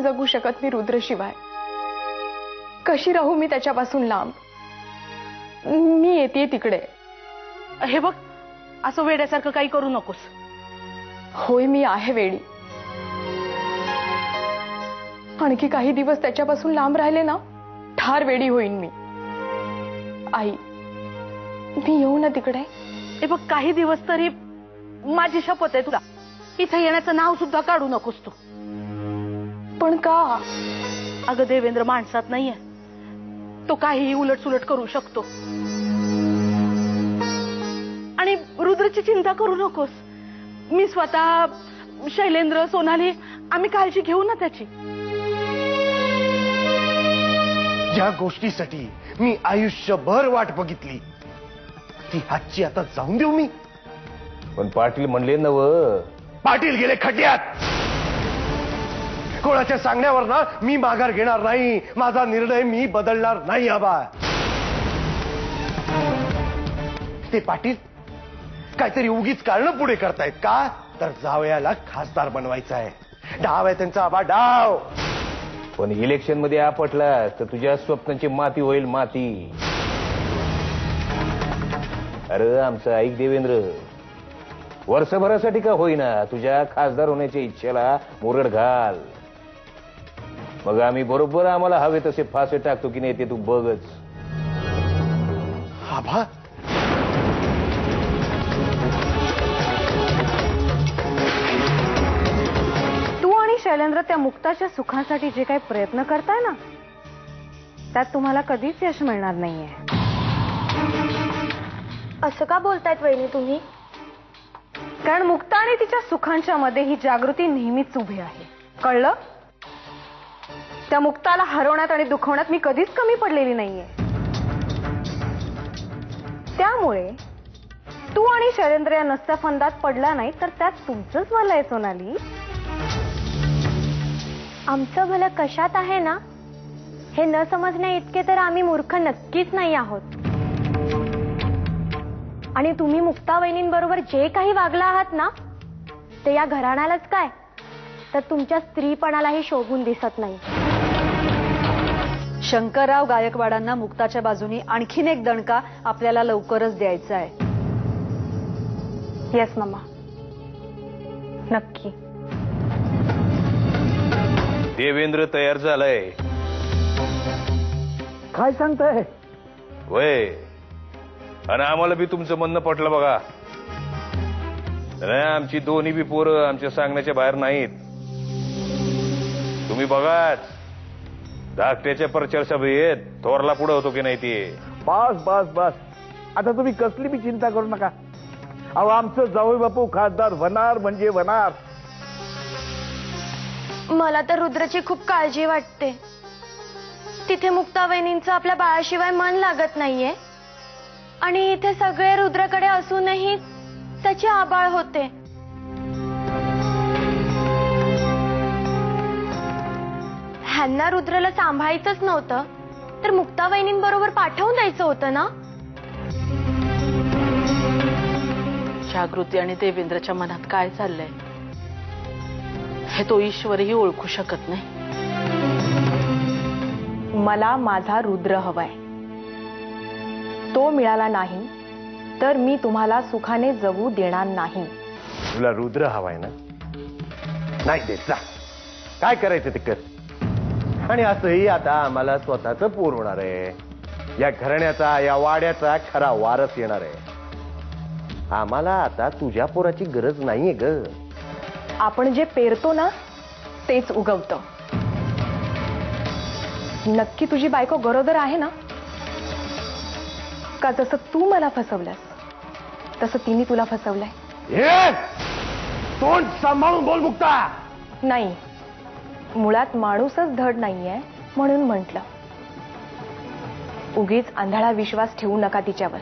जगू शकत मी रुद्रशिवाय? कशी राहू मी त्याच्यापासून लांब? मी येते तिकडे. हे बघ, असं वेड्यासारखं काही करू नकोस. होय, मी आहे वेडी. आणखी काही दिवस त्याच्यापासून लांब राहिले ना, ठार वेडी होईन मी. आई, मी येऊ ना तिकडे? हे बघ, काही दिवस तरी माझी शपथ आहे तुला, इथे येण्याचं नाव सुद्धा काढू नकोस तू. पण का? अगं, देवेंद्र माणसात नाहीये. तो काहीही उलटसुलट करू शकतो. आणि रुद्रची चिंता करू नकोस. मी स्वतः, शैलेंद्र, सोनाली, आम्ही काळजी घेऊ ना त्याची. ज्या गोष्टीसाठी मी आयुष्यभर वाट बघितली ती हातची आता जाऊन देऊ मी? पण पाटील म्हणले नव. पाटील गेले खड्ड्यात. कोणाच्या सांगण्यावर ना मी माघार घेणार नाही. माझा निर्णय मी बदलणार नाही. आबा, ते पाटील काहीतरी उगीच कारणं पुढे करतायत का? तर जावयाला खासदार बनवायचं आहे. डाव आहे त्यांचा आबा, डाव. पण इलेक्शन मध्ये आपटला तर तुझ्या स्वप्नांची माती होईल, माती. अरे आमचं ऐक देवेंद्र, वर्षभरासाठी का होईना तुझ्या खासदार होण्याच्या इच्छेला मुरड घाल. मग आम्ही बरोबर आम्हाला हवे तसे फासे टाकतो की नाही ते तू बघच. आबा, तू आणि शैलेंद्र त्या मुक्ताच्या सुखासाठी जे काही प्रयत्न करताय ना, त्यात तुम्हाला कधीच यश मिळणार नाहीये. असं का बोलतायत वहिनी तुम्ही? कारण मुक्ता आणि तिच्या सुखांच्या मध्ये ही जागृती नेहमीच उभी आहे, कळलं? त्या मुक्ताला हरवण्यात आणि दुखवण्यात मी कधीच कमी पडलेली नाहीये. त्यामुळे तू आणि शैलेंद्र या नसत्या फंदात पडला नाही तर त्यात तुमचंच भलं आहे सोनाली. आमचं भलं कशात आहे ना, हे न समजण्या इतके तर आम्ही मूर्ख नक्कीच नाही आहोत. आणि तुम्ही मुक्ता वहिनींबरोबर जे काही वागला आहात ना, ते या घराण्यालाच काय तर तुमच्या स्त्रीपणालाही शोभून दिसत नाही. शंकरराव गायकवाडांना मुक्ताच्या बाजूनी आणखीन एक दणका आपल्याला लवकरच द्यायचा आहे. येस मम्मा, नक्की. देवेंद्र तयार झालाय. काय सांगताय? वय, आणि आम्हाला बी तुमचं म्हणणं पटलं बघा. नाही, आमची दोन्ही बी पोरं आमच्या सांगण्याच्या बाहेर नाहीत. तुम्ही बघाच, धाकट्याच्या प्रचार सभेत थोरला पुढे होतो की नाही ते. बस बस बस, आता तुम्ही कसली बी चिंता करू नका. अहो, आमचं जावई बापू खासदार होणार म्हणजे होणार. मला तर रुद्रची खूप काळजी वाटते. तिथे मुक्ता वहिनींचं आपल्या बाळाशिवाय मन लागत नाहीये आणि इथे सगळे रुद्रकडे असूनही त्याची आबाळ होते. ह्यांना रुद्रला सांभाळायचंच नव्हतं तर मुक्ता वहिनींबरोबर पाठवून द्यायचं होतं ना. जागृती आणि देवेंद्रच्या मनात काय चाललंय हे तो ईश्वरही ओळखू शकत नाही. मला माझा रुद्र हवाय. तो मिळाला नाही तर मी तुम्हाला सुखाने जगू देणार नाही. तुला रुद्र हवाय ना? नाही देत, जा. काय करायचं ते कर. आणि असंही आता आम्हाला स्वतःच पोर होणार आहे. या घराण्याचा, या वाड्याचा खरा वारस येणार आहे. आम्हाला आता तुझ्या पोराची गरज नाहीये ग. आपण जे पेरतो ना तेच उगवतं. नक्की तुझी बायको गरोदर आहे ना? का जसं तू मला फसवलंस तसं तिने तुला फसवलंय? तोंड सांभाळून बोल मुक्ता. नाही, मुळात माणूसच धड नाहीये म्हणून म्हटलं. उगीच आंधळा विश्वास ठेवू नका तिच्यावर.